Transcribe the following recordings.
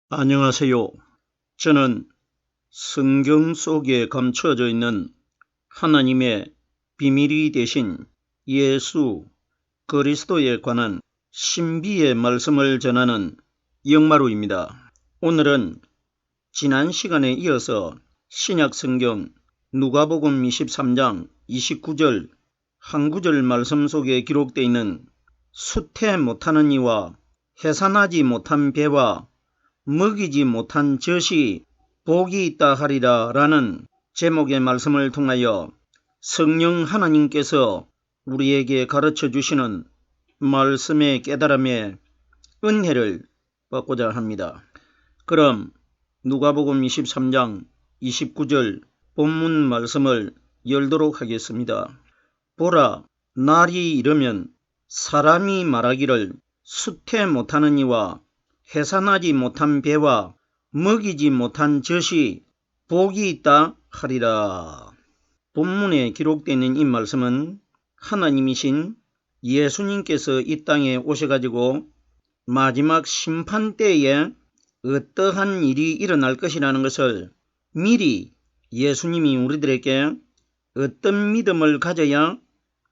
안녕하세요. 저는 성경 속에 감춰져 있는 하나님의 비밀이 되신 예수 그리스도에 관한 신비의 말씀을 전하는 영마루입니다. 오늘은 지난 시간에 이어서 신약성경 누가복음 23장 29절 한 구절 말씀 속에 기록되어 있는 수태 못하는 이와 해산하지 못한 배와 먹이지 못한 젖이 복이 있다 하리라 라는 제목의 말씀을 통하여 성령 하나님께서 우리에게 가르쳐 주시는 말씀의 깨달음의 은혜를 받고자 합니다. 그럼 누가복음 23장 29절 본문 말씀을 열도록 하겠습니다. 보라, 날이 이르면 사람이 말하기를 수태 못하는 이와 해산하지 못한 배와 먹이지 못한 젖이 복이 있다 하리라. 본문에 기록되어 있는 이 말씀은 하나님이신 예수님께서 이 땅에 오셔가지고 마지막 심판 때에 어떠한 일이 일어날 것이라는 것을 미리 예수님이 우리들에게 어떤 믿음을 가져야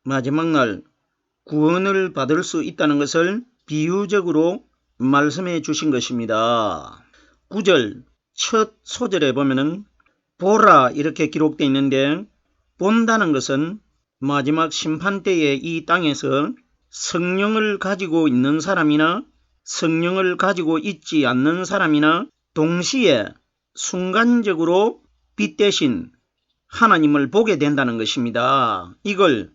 마지막 날 구원을 받을 수 있다는 것을 비유적으로 말씀해 주신 것입니다. 9절 첫 소절에 보면은 보라 이렇게 기록되어 있는데, 본다는 것은 마지막 심판 때에 이 땅에서 성령을 가지고 있는 사람이나 성령을 가지고 있지 않는 사람이나 동시에 순간적으로 빛 대신 하나님을 보게 된다는 것입니다. 이걸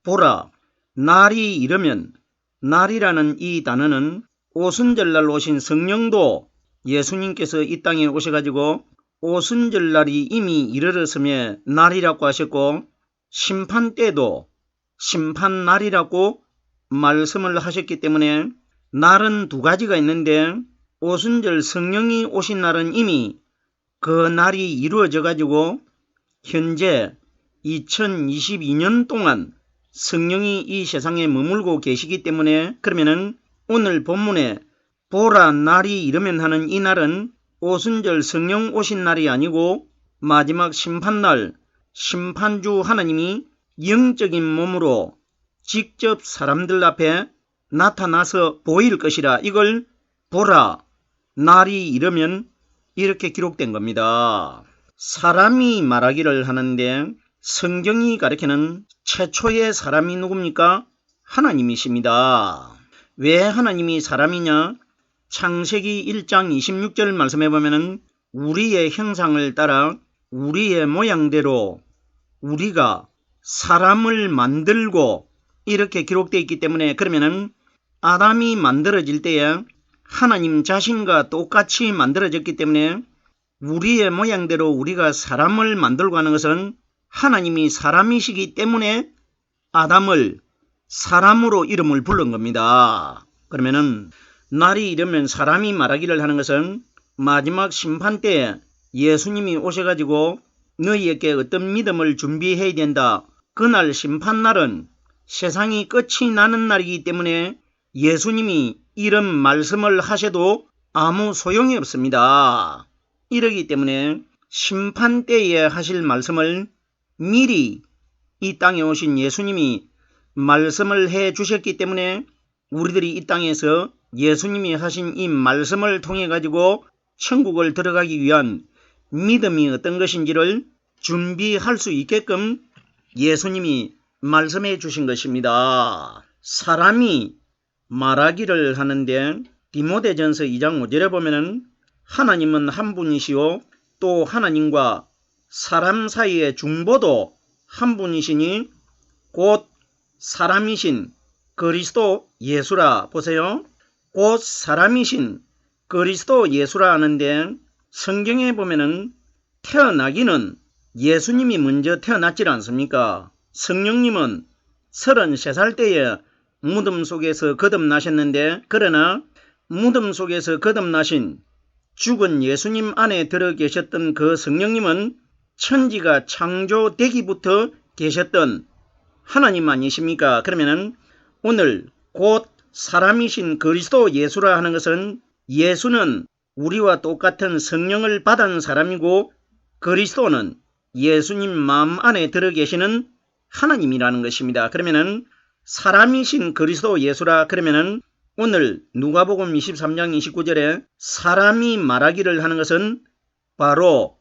보라, 날이 이르면, 날이라는 이 단어는 오순절날 오신 성령도 예수님께서 이 땅에 오셔가지고 오순절날이 이미 이르렀음에 날이라고 하셨고, 심판 때도 심판날이라고 말씀을 하셨기 때문에 날은 두 가지가 있는데, 오순절 성령이 오신 날은 이미 그 날이 이루어져 가지고 현재 2022년 동안 성령이 이 세상에 머물고 계시기 때문에, 그러면은 오늘 본문에 보라 날이 이르면 하는 이 날은 오순절 성령 오신 날이 아니고 마지막 심판날 심판주 하나님이 영적인 몸으로 직접 사람들 앞에 나타나서 보일 것이라, 이걸 보라 날이 이르면 이렇게 기록된 겁니다. 사람이 말하기를 하는데, 성경이 가리키는 최초의 사람이 누굽니까? 하나님이십니다. 왜 하나님이 사람이냐? 창세기 1장 26절 말씀해 보면은 우리의 형상을 따라 우리의 모양대로 우리가 사람을 만들고 이렇게 기록되어 있기 때문에, 그러면은 아담이 만들어질 때에 하나님 자신과 똑같이 만들어졌기 때문에 우리의 모양대로 우리가 사람을 만들고 하는 것은 하나님이 사람이시기 때문에 아담을 사람으로 이름을 부른 겁니다. 그러면은 날이 이르면 사람이 말하기를 하는 것은 마지막 심판 때에 예수님이 오셔가지고 너희에게 어떤 믿음을 준비해야 된다. 그날 심판날은 세상이 끝이 나는 날이기 때문에 예수님이 이런 말씀을 하셔도 아무 소용이 없습니다. 이러기 때문에 심판 때에 하실 말씀을 미리 이 땅에 오신 예수님이 말씀을 해 주셨기 때문에 우리들이 이 땅에서 예수님이 하신 이 말씀을 통해 가지고 천국을 들어가기 위한 믿음이 어떤 것인지를 준비할 수 있게끔 예수님이 말씀해 주신 것입니다. 사람이 말하기를 하는데, 디모데전서 2장 5절에 보면은 하나님은 한 분이시요 또 하나님과 사람 사이의 중보도 한 분이시니 곧 사람이신 그리스도 예수라. 보세요. 곧 사람이신 그리스도 예수라 하는데, 성경에 보면은 태어나기는 예수님이 먼저 태어났지 않습니까? 성령님은 33살 때에 무덤 속에서 거듭나셨는데, 그러나 무덤 속에서 거듭나신 죽은 예수님 안에 들어 계셨던 그 성령님은 천지가 창조되기부터 계셨던 하나님 아니십니까? 그러면은 오늘 곧 사람이신 그리스도 예수라 하는 것은 예수는 우리와 똑같은 성령을 받은 사람이고 그리스도는 예수님 마음 안에 들어 계시는 하나님이라는 것입니다. 그러면은 사람이신 그리스도 예수라 그러면은 오늘 누가복음 23장 29절에 사람이 말하기를 하는 것은 바로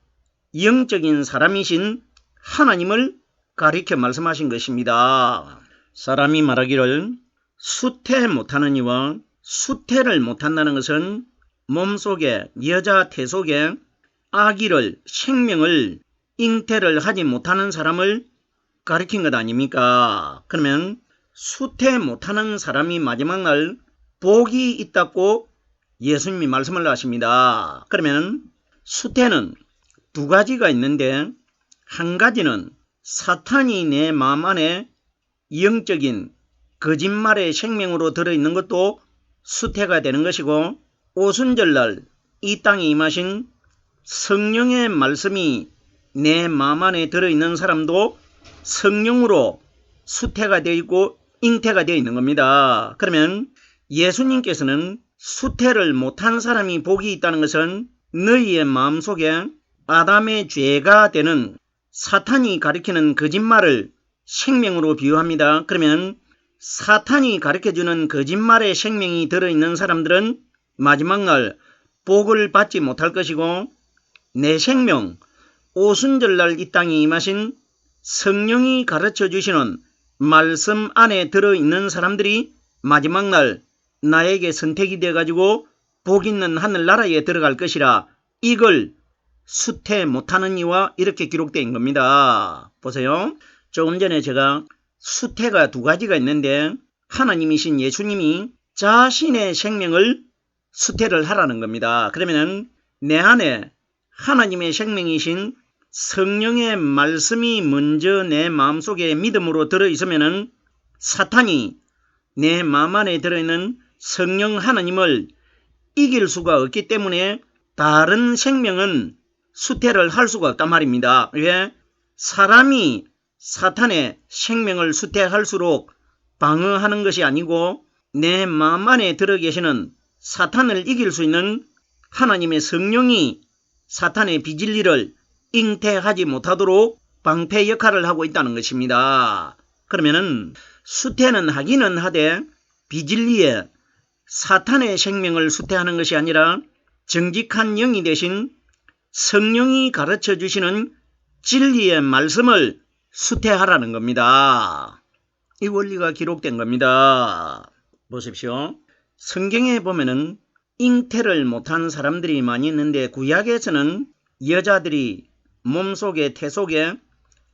영적인 사람이신 하나님을 가리켜 말씀하신 것입니다. 사람이 말하기를 수태 못하는 이와 수태를 못한다는 것은 몸속에 여자 태 속에 아기를 생명을 잉태를 하지 못하는 사람을 가리킨 것 아닙니까? 그러면 수태 못하는 사람이 마지막 날 복이 있다고 예수님이 말씀을 하십니다. 그러면 수태는 두 가지가 있는데 한 가지는 사탄이 내 마음 안에 영적인 거짓말의 생명으로 들어있는 것도 수태가 되는 것이고 오순절날 이 땅에 임하신 성령의 말씀이 내 마음 안에 들어있는 사람도 성령으로 수태가 되어 있고 잉태가 되어 있는 겁니다. 그러면 예수님께서는 수태를 못한 사람이 복이 있다는 것은 너희의 마음속에 아담의 죄가 되는 사탄이 가리키는 거짓말을 생명으로 비유합니다. 그러면 사탄이 가르쳐주는 거짓말의 생명이 들어있는 사람들은 마지막 날 복을 받지 못할 것이고 내 생명, 오순절날 이 땅에 임하신 성령이 가르쳐주시는 말씀 안에 들어있는 사람들이 마지막 날 나에게 선택이 되어가지고 복 있는 하늘나라에 들어갈 것이라 이걸 수태 못하는 이와 이렇게 기록되어 있는 겁니다. 보세요. 조금 전에 제가 수태가 두 가지가 있는데 하나님이신 예수님이 자신의 생명을 수태를 하라는 겁니다. 그러면 내 안에 하나님의 생명이신 성령의 말씀이 먼저 내 마음속에 믿음으로 들어있으면 사탄이 내 마음 안에 들어있는 성령 하나님을 이길 수가 없기 때문에 다른 생명은 수태를 할 수가 없단 말입니다. 왜? 사람이 사탄의 생명을 수태할수록 방어하는 것이 아니고 내 마음 안에 들어 계시는 사탄을 이길 수 있는 하나님의 성령이 사탄의 비진리를 잉태하지 못하도록 방패 역할을 하고 있다는 것입니다. 그러면은 수태는 하기는 하되 비진리에 사탄의 생명을 수태하는 것이 아니라 정직한 영이 되신 성령이 가르쳐 주시는 진리의 말씀을 수태하라는 겁니다. 이 원리가 기록된 겁니다. 보십시오. 성경에 보면은 잉태를 못한 사람들이 많이 있는데 구약에서는 여자들이 몸속에 태 속에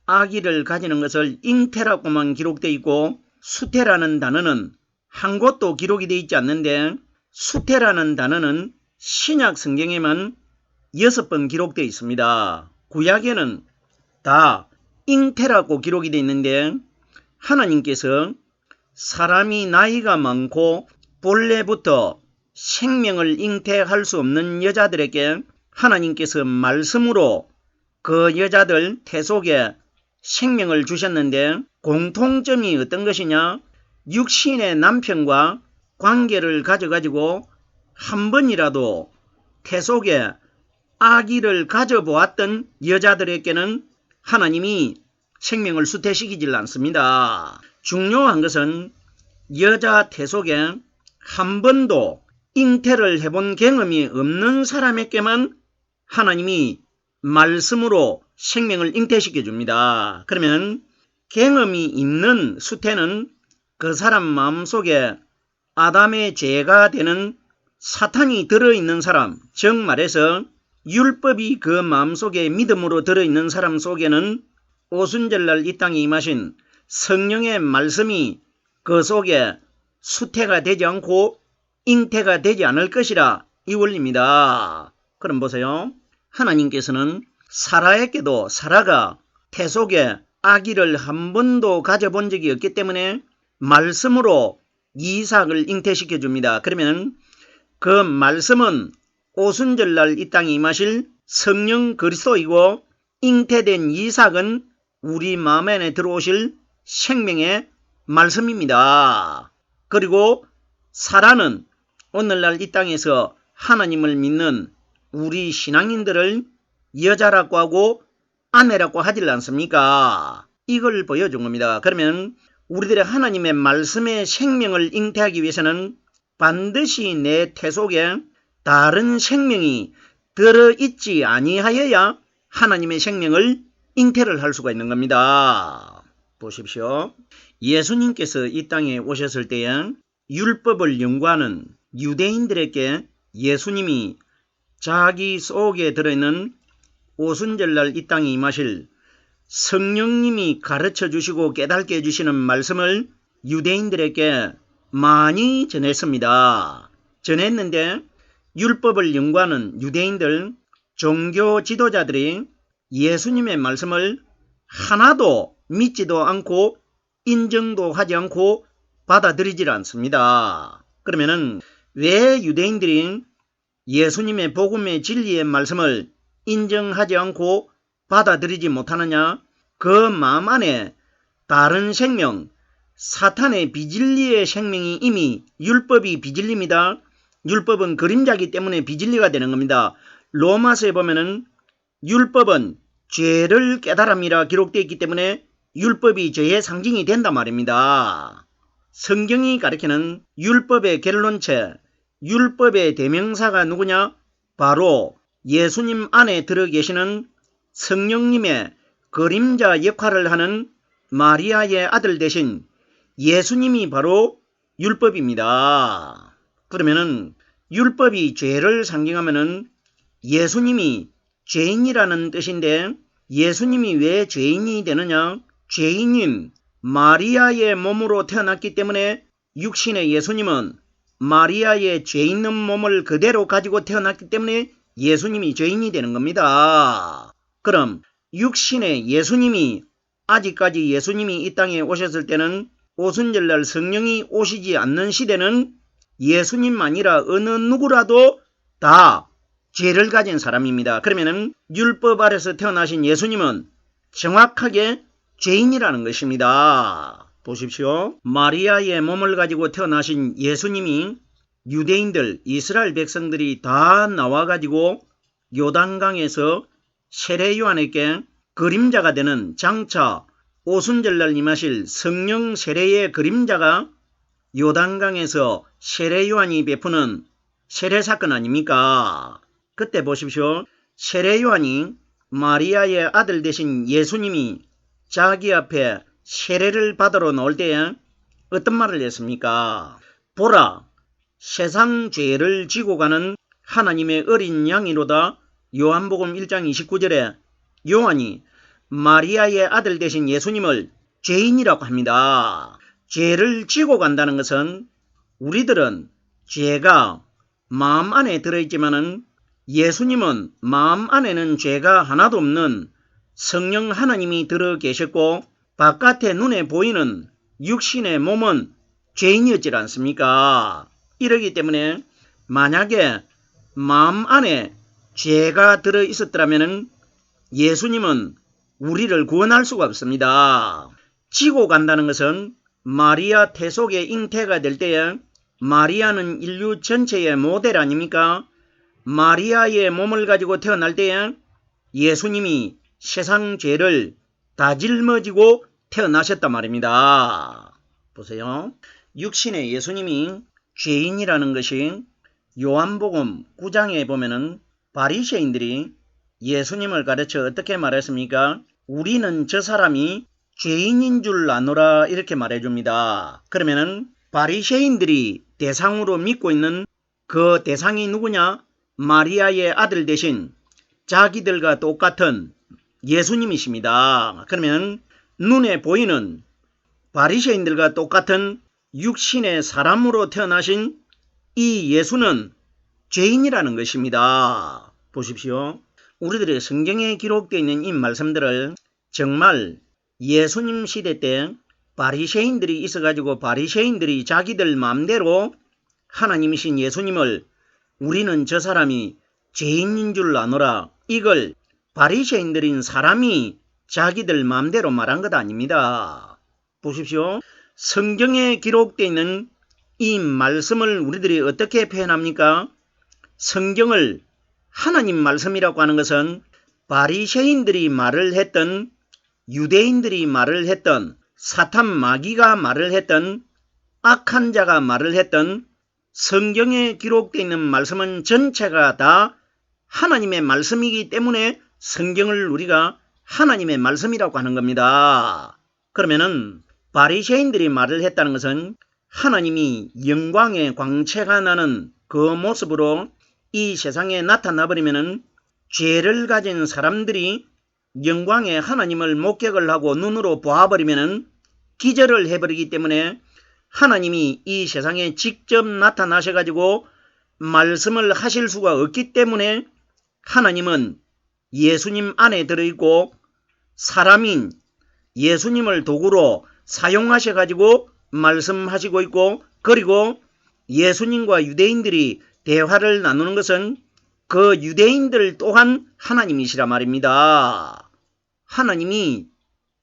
아기를 가지는 것을 잉태라고만 기록되어 있고 수태라는 단어는 한 곳도 기록이 되어 있지 않는데 수태라는 단어는 신약 성경에만 6번 기록되어 있습니다. 구약에는 다 잉태라고 기록이 되어 있는데 하나님께서 사람이 나이가 많고 본래부터 생명을 잉태할 수 없는 여자들에게 하나님께서 말씀으로 그 여자들 태 속에 생명을 주셨는데 공통점이 어떤 것이냐? 육신의 남편과 관계를 가져가지고 한 번이라도 태 속에 아기를 가져보았던 여자들에게는 하나님이 생명을 수태시키질 않습니다. 중요한 것은 여자 태 속에 한 번도 잉태를 해본 경험이 없는 사람에게만 하나님이 말씀으로 생명을 잉태시켜 줍니다. 그러면 경험이 있는 수태는 그 사람 마음속에 아담의 죄가 되는 사탄이 들어있는 사람, 즉 말해서 율법이 그 마음속에 믿음으로 들어있는 사람 속에는 오순절날 이 땅에 임하신 성령의 말씀이 그 속에 수태가 되지 않고 잉태가 되지 않을 것이라 이 원리입니다. 그럼 보세요. 하나님께서는 사라에게도 사라가 태 속에 아기를 한 번도 가져본 적이 없기 때문에 말씀으로 이삭을 잉태시켜 줍니다. 그러면 그 말씀은 오순절날 이 땅에 임하실 성령 그리스도이고 잉태된 이삭은 우리 마음 안에 들어오실 생명의 말씀입니다. 그리고 사라는 오늘날 이 땅에서 하나님을 믿는 우리 신앙인들을 여자라고 하고 아내라고 하질 않습니까? 이걸 보여준 겁니다. 그러면 우리들의 하나님의 말씀의 생명을 잉태하기 위해서는 반드시 내 태 속에 다른 생명이 들어있지 아니하여야 하나님의 생명을 잉태를 할 수가 있는 겁니다. 보십시오. 예수님께서 이 땅에 오셨을 때에 율법을 연구하는 유대인들에게 예수님이 자기 속에 들어있는 오순절날 이 땅에 임하실 성령님이 가르쳐 주시고 깨닫게 해주시는 말씀을 유대인들에게 많이 전했습니다. 전했는데 율법을 연구하는 유대인들, 종교 지도자들이 예수님의 말씀을 하나도 믿지도 않고 인정도 하지 않고 받아들이질 않습니다. 그러면은 왜 유대인들이 예수님의 복음의 진리의 말씀을 인정하지 않고 받아들이지 못하느냐? 그 마음 안에 다른 생명, 사탄의 비진리의 생명이 이미 율법이 비진리입니다. 율법은 그림자이기 때문에 비진리가 되는 겁니다. 로마서에 보면은 율법은 죄를 깨달음이라 기록되어 있기 때문에 율법이 죄의 상징이 된단 말입니다. 성경이 가리키는 율법의 결론체, 율법의 대명사가 누구냐? 바로 예수님 안에 들어 계시는 성령님의 그림자 역할을 하는 마리아의 아들 대신 예수님이 바로 율법입니다. 그러면은 율법이 죄를 상징하면은 예수님이 죄인이라는 뜻인데 예수님이 왜 죄인이 되느냐? 죄인인 마리아의 몸으로 태어났기 때문에 육신의 예수님은 마리아의 죄 있는 몸을 그대로 가지고 태어났기 때문에 예수님이 죄인이 되는 겁니다. 그럼 육신의 예수님이 아직까지 예수님이 이 땅에 오셨을 때는 오순절날 성령이 오시지 않는 시대는 예수님만이라 어느 누구라도 다 죄를 가진 사람입니다. 그러면은 율법 아래서 태어나신 예수님은 정확하게 죄인이라는 것입니다. 보십시오. 마리아의 몸을 가지고 태어나신 예수님이 유대인들, 이스라엘 백성들이 다 나와가지고 요단강에서 세례 요한에게 그림자가 되는 장차 오순절날 임하실 성령 세례의 그림자가 요단강에서 세례 요한이 베푸는 세례 사건 아닙니까? 그때 보십시오. 세례 요한이 마리아의 아들 되신 예수님이 자기 앞에 세례를 받으러 나올 때에 어떤 말을 했습니까? 보라, 세상 죄를 지고 가는 하나님의 어린 양이로다. 요한복음 1장 29절에 요한이 마리아의 아들 되신 예수님을 죄인이라고 합니다. 죄를 지고 간다는 것은 우리들은 죄가 마음 안에 들어있지만은 예수님은 마음 안에는 죄가 하나도 없는 성령 하나님이 들어 계셨고 바깥에 눈에 보이는 육신의 몸은 죄인이었지 않습니까? 이러기 때문에 만약에 마음 안에 죄가 들어 있었더라면 예수님은 우리를 구원할 수가 없습니다. 지고 간다는 것은 마리아 태 속에 잉태가 될 때에 마리아는 인류 전체의 모델 아닙니까? 마리아의 몸을 가지고 태어날 때에 예수님이 세상 죄를 다 짊어지고 태어나셨단 말입니다. 보세요. 육신의 예수님이 죄인이라는 것이 요한복음 9장에 보면은 바리새인들이 예수님을 가르쳐 어떻게 말했습니까? 우리는 저 사람이 죄인인 줄 아노라 이렇게 말해줍니다. 그러면은 바리새인들이 대상으로 믿고 있는 그 대상이 누구냐? 마리아의 아들 대신 자기들과 똑같은 예수님이십니다. 그러면 눈에 보이는 바리새인들과 똑같은 육신의 사람으로 태어나신 이 예수는 죄인이라는 것입니다. 보십시오. 우리들의 성경에 기록되어 있는 이 말씀들을 정말 예수님 시대 때 바리새인들이 있어가지고 바리새인들이 자기들 마음대로 하나님이신 예수님을 우리는 저 사람이 죄인인 줄 아노라 이걸 바리새인들인 사람이 자기들 마음대로 말한 것 아닙니다. 보십시오. 성경에 기록되어 있는 이 말씀을 우리들이 어떻게 표현합니까? 성경을 하나님 말씀이라고 하는 것은 바리새인들이 말을 했던, 유대인들이 말을 했던, 사탄 마귀가 말을 했던, 악한 자가 말을 했던 성경에 기록되어 있는 말씀은 전체가 다 하나님의 말씀이기 때문에 성경을 우리가 하나님의 말씀이라고 하는 겁니다. 그러면은 바리새인들이 말을 했다는 것은 하나님이 영광의 광채가 나는 그 모습으로 이 세상에 나타나 버리면은 죄를 가진 사람들이 영광의 하나님을 목격을 하고 눈으로 보아버리면은 기절을 해버리기 때문에 하나님이 이 세상에 직접 나타나셔가지고 말씀을 하실 수가 없기 때문에 하나님은 예수님 안에 들어있고 사람인 예수님을 도구로 사용하셔가지고 말씀하시고 있고, 그리고 예수님과 유대인들이 대화를 나누는 것은 그 유대인들 또한 하나님이시라 말입니다. 하나님이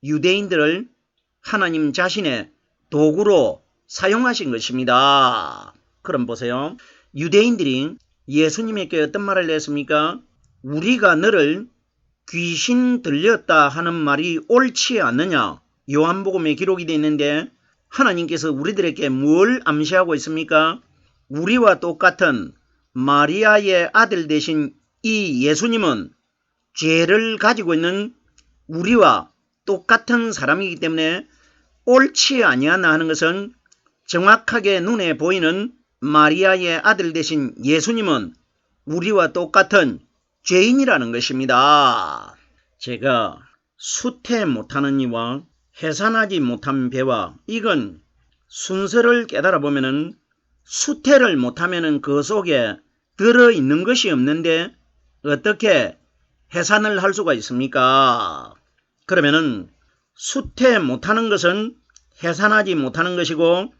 유대인들을 하나님 자신의 도구로 사용하신 것입니다. 그럼 보세요. 유대인들이 예수님에게 어떤 말을 했습니까? 우리가 너를 귀신 들렸다 하는 말이 옳지 않느냐? 요한복음에 기록이 되어 있는데 하나님께서 우리들에게 뭘 암시하고 있습니까? 우리와 똑같은 마리아의 아들 되신 이 예수님은 죄를 가지고 있는 우리와 똑같은 사람이기 때문에 옳지 아니하나 하는 것은 정확하게 눈에 보이는 마리아의 아들 되신 예수님은 우리와 똑같은 죄인이라는 것입니다. 제가 수태 못하는 이와 해산하지 못한 배와, 이건 순서를 깨달아 보면은 수태를 못하면은 그 속에 들어있는 것이 없는데 어떻게 해산을 할 수가 있습니까? 그러면은 수태 못하는 것은 해산하지 못하는 것이고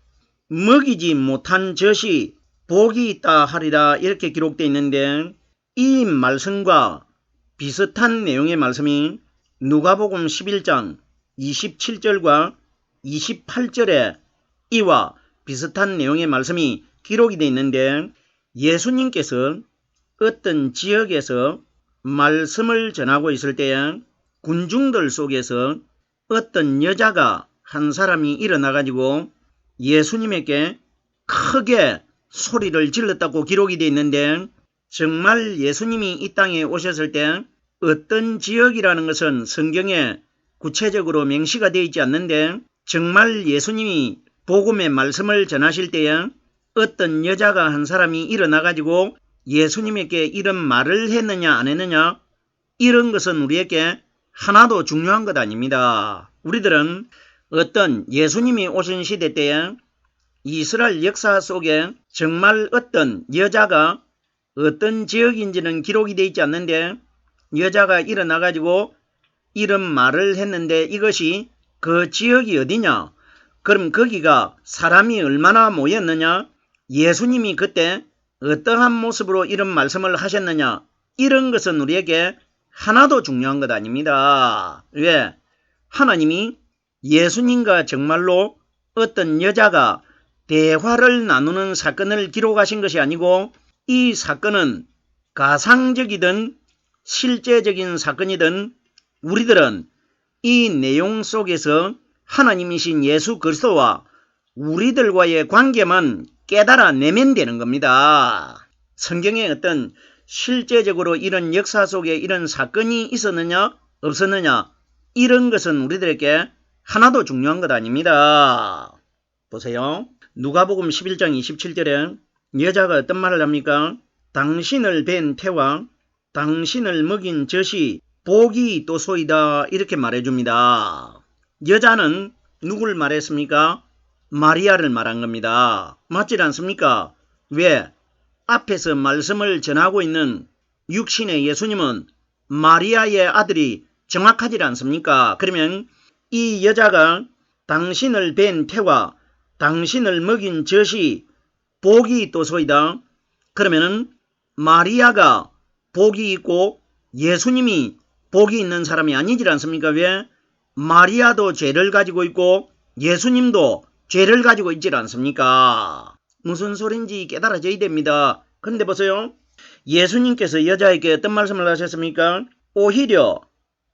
먹이지 못한 젖이 복이 있다 하리라 이렇게 기록되어 있는데, 이 말씀과 비슷한 내용의 말씀이 누가복음 11장 27절과 28절에 이와 비슷한 내용의 말씀이 기록이 되어 있는데, 예수님께서 어떤 지역에서 말씀을 전하고 있을 때에 군중들 속에서 어떤 여자가 한 사람이 일어나가지고 예수님에게 크게 소리를 질렀다고 기록이 되어 있는데, 정말 예수님이 이 땅에 오셨을 때 어떤 지역이라는 것은 성경에 구체적으로 명시가 되어 있지 않는데, 정말 예수님이 복음의 말씀을 전하실 때에 어떤 여자가 한 사람이 일어나가지고 예수님에게 이런 말을 했느냐 안 했느냐, 이런 것은 우리에게 하나도 중요한 것 아닙니다. 우리들은 어떤 예수님이 오신 시대 때에 이스라엘 역사 속에 정말 어떤 여자가 어떤 지역인지는 기록이 되어 있지 않는데, 여자가 일어나가지고 이런 말을 했는데 이것이 그 지역이 어디냐? 그럼 거기가 사람이 얼마나 모였느냐? 예수님이 그때 어떠한 모습으로 이런 말씀을 하셨느냐? 이런 것은 우리에게 하나도 중요한 것 아닙니다. 왜? 하나님이 예수님과 정말로 어떤 여자가 대화를 나누는 사건을 기록하신 것이 아니고, 이 사건은 가상적이든 실제적인 사건이든 우리들은 이 내용 속에서 하나님이신 예수 그리스도와 우리들과의 관계만 깨달아내면 되는 겁니다. 성경에 어떤 실제적으로 이런 역사 속에 이런 사건이 있었느냐 없었느냐, 이런 것은 우리들에게 하나도 중요한 것 아닙니다. 보세요. 누가복음 11장 27절에 여자가 어떤 말을 합니까? 당신을 뵌 태와 당신을 먹인 젖이 복이 있도소이다 이렇게 말해줍니다. 여자는 누굴 말했습니까? 마리아를 말한 겁니다. 맞지 않습니까? 왜? 앞에서 말씀을 전하고 있는 육신의 예수님은 마리아의 아들이 정확하지 않습니까? 그러면 이 여자가 당신을 뵌 태와 당신을 먹인 젖이 복이 있도소이다. 그러면은 마리아가 복이 있고 예수님이 복이 있는 사람이 아니지 않습니까? 왜? 마리아도 죄를 가지고 있고 예수님도 죄를 가지고 있지 않습니까? 무슨 소린지 깨달아져야 됩니다. 그런데 보세요. 예수님께서 여자에게 어떤 말씀을 하셨습니까? 오히려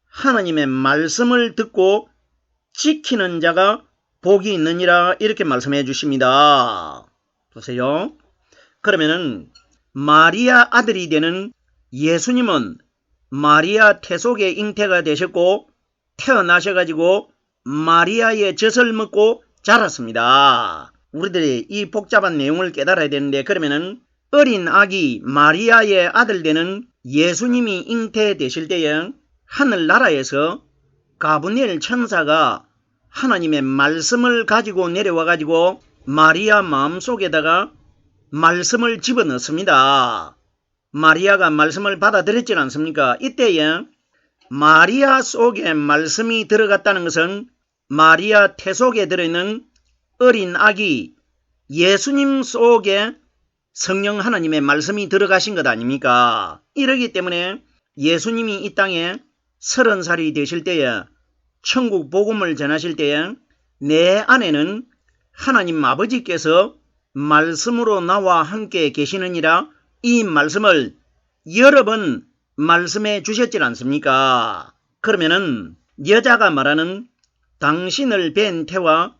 하나님의 말씀을 듣고 지키는 자가 복이 있느니라 이렇게 말씀해 주십니다. 보세요. 그러면은 마리아 아들이 되는 예수님은 마리아 태속의 잉태가 되셨고 태어나셔가지고 마리아의 젖을 먹고 자랐습니다. 우리들이 이 복잡한 내용을 깨달아야 되는데, 그러면은 어린 아기 마리아의 아들 되는 예수님이 잉태되실 때에 하늘나라에서 가브리엘 천사가 하나님의 말씀을 가지고 내려와가지고 마리아 마음속에다가 말씀을 집어넣습니다. 마리아가 말씀을 받아들였지 않습니까? 이때에 마리아 속에 말씀이 들어갔다는 것은 마리아 태속에 들어있는 어린 아기 예수님 속에 성령 하나님의 말씀이 들어가신 것 아닙니까? 이러기 때문에 예수님이 이 땅에 30살이 되실 때에 천국 복음을 전하실 때에 내 안에는 하나님 아버지께서 말씀으로 나와 함께 계시느니라 이 말씀을 여러 번 말씀해 주셨지 않습니까? 그러면은 여자가 말하는 당신을 뵌 태와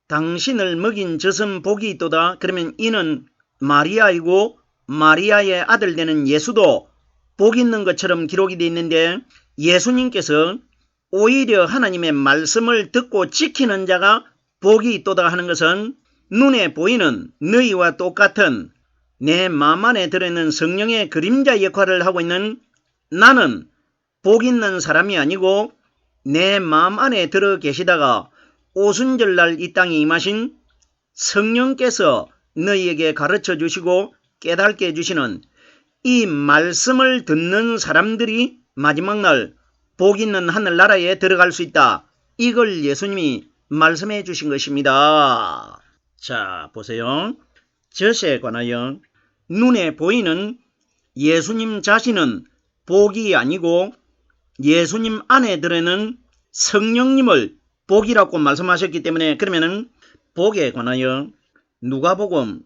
당신을 먹인 젖은 복이 있도다. 그러면 이는 마리아이고 마리아의 아들 되는 예수도 복 있는 것처럼 기록이 되어 있는데, 예수님께서 오히려 하나님의 말씀을 듣고 지키는 자가 복이 있도다 하는 것은 눈에 보이는 너희와 똑같은 내 마음 안에 들어있는 성령의 그림자 역할을 하고 있는 나는 복 있는 사람이 아니고 내 마음 안에 들어 계시다가 오순절날 이 땅에 임하신 성령께서 너희에게 가르쳐 주시고 깨닫게 해주시는 이 말씀을 듣는 사람들이 마지막 날 복 있는 하늘나라에 들어갈 수 있다. 이걸 예수님이 말씀해 주신 것입니다. 자, 보세요. 젖에 관하여 눈에 보이는 예수님 자신은 복이 아니고 예수님 안에 들어있는 성령님을 복이라고 말씀하셨기 때문에, 그러면은 복에 관하여 누가복음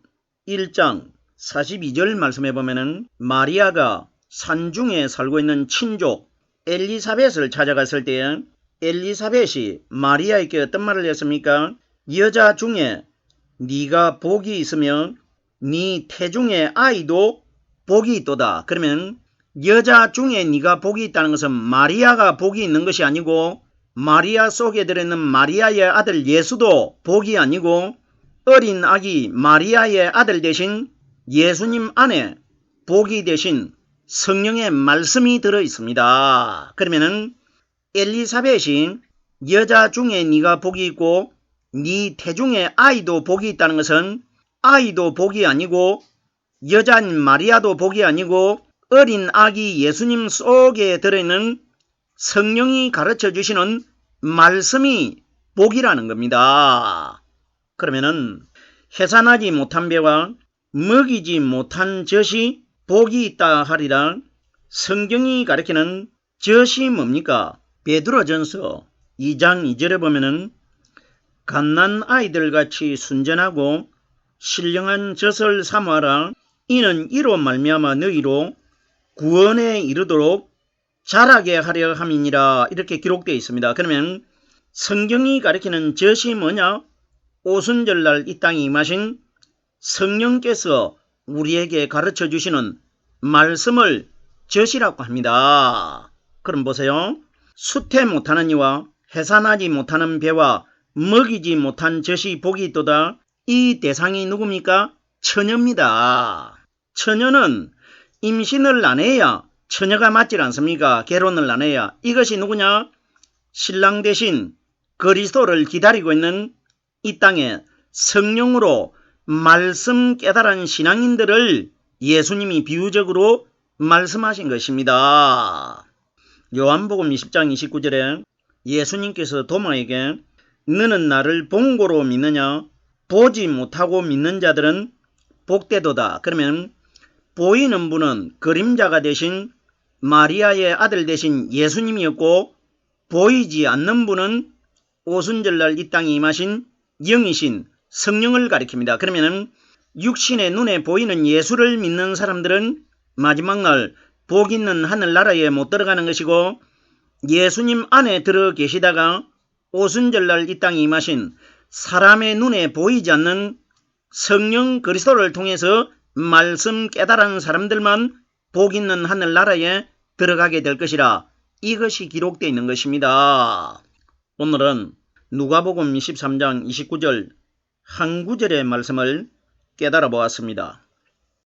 1장 42절 말씀해 보면은 마리아가 산중에 살고 있는 친족 엘리사벳을 찾아갔을 때에 엘리사벳이 마리아에게 어떤 말을 했습니까? 여자 중에 네가 복이 있으면 네 태중의 아이도 복이 있도다. 그러면 여자 중에 네가 복이 있다는 것은 마리아가 복이 있는 것이 아니고 마리아 속에 들어있는 마리아의 아들 예수도 복이 아니고 어린 아기 마리아의 아들 되신 예수님 안에 복이 되신 성령의 말씀이 들어 있습니다. 그러면은 엘리사벳이 여자 중에 네가 복이 있고 네 태중에 아이도 복이 있다는 것은 아이도 복이 아니고 여자인 마리아도 복이 아니고 어린 아기 예수님 속에 들어있는 성령이 가르쳐 주시는 말씀이 복이라는 겁니다. 그러면은 해산하지 못한 배와 먹이지 못한 젖이 복이 있다 하리라. 성경이 가리키는 젖이 뭡니까? 베드로전서 2장 2절에 보면은 갓난 아이들같이 순전하고 신령한 젖을 사모하라. 이는 이로 말미암아 너희로 구원에 이르도록 자라게 하려 함이니라. 이렇게 기록되어 있습니다. 그러면 성경이 가리키는 젖이 뭐냐? 오순절날 이 땅에 임하신 성령께서 우리에게 가르쳐 주시는 말씀을 젖이라고 합니다. 그럼 보세요. 수태 못하는 이와 해산하지 못하는 배와 먹이지 못한 젖이 복이 있도다. 이 대상이 누굽니까? 처녀입니다. 처녀는 임신을 안 해야 처녀가 맞질 않습니까? 결혼을 안 해야. 이것이 누구냐? 신랑 대신 그리스도를 기다리고 있는 이 땅에 성령으로 말씀 깨달은 신앙인들을 예수님이 비유적으로 말씀하신 것입니다. 요한복음 20장 29절에 예수님께서 도마에게 너는 나를 본고로 믿느냐? 보지 못하고 믿는 자들은 복되도다. 그러면 보이는 분은 그림자가 되신 마리아의 아들 되신 예수님이었고 보이지 않는 분은 오순절날 이 땅에 임하신 영이신 성령을 가리킵니다. 그러면 육신의 눈에 보이는 예수를 믿는 사람들은 마지막 날 복 있는 하늘나라에 못 들어가는 것이고, 예수님 안에 들어 계시다가 오순절날 이 땅에 임하신 사람의 눈에 보이지 않는 성령 그리스도를 통해서 말씀 깨달은 사람들만 복 있는 하늘나라에 들어가게 될 것이라, 이것이 기록되어 있는 것입니다. 오늘은 누가복음 23장 29절 한 구절의 말씀을 깨달아 보았습니다.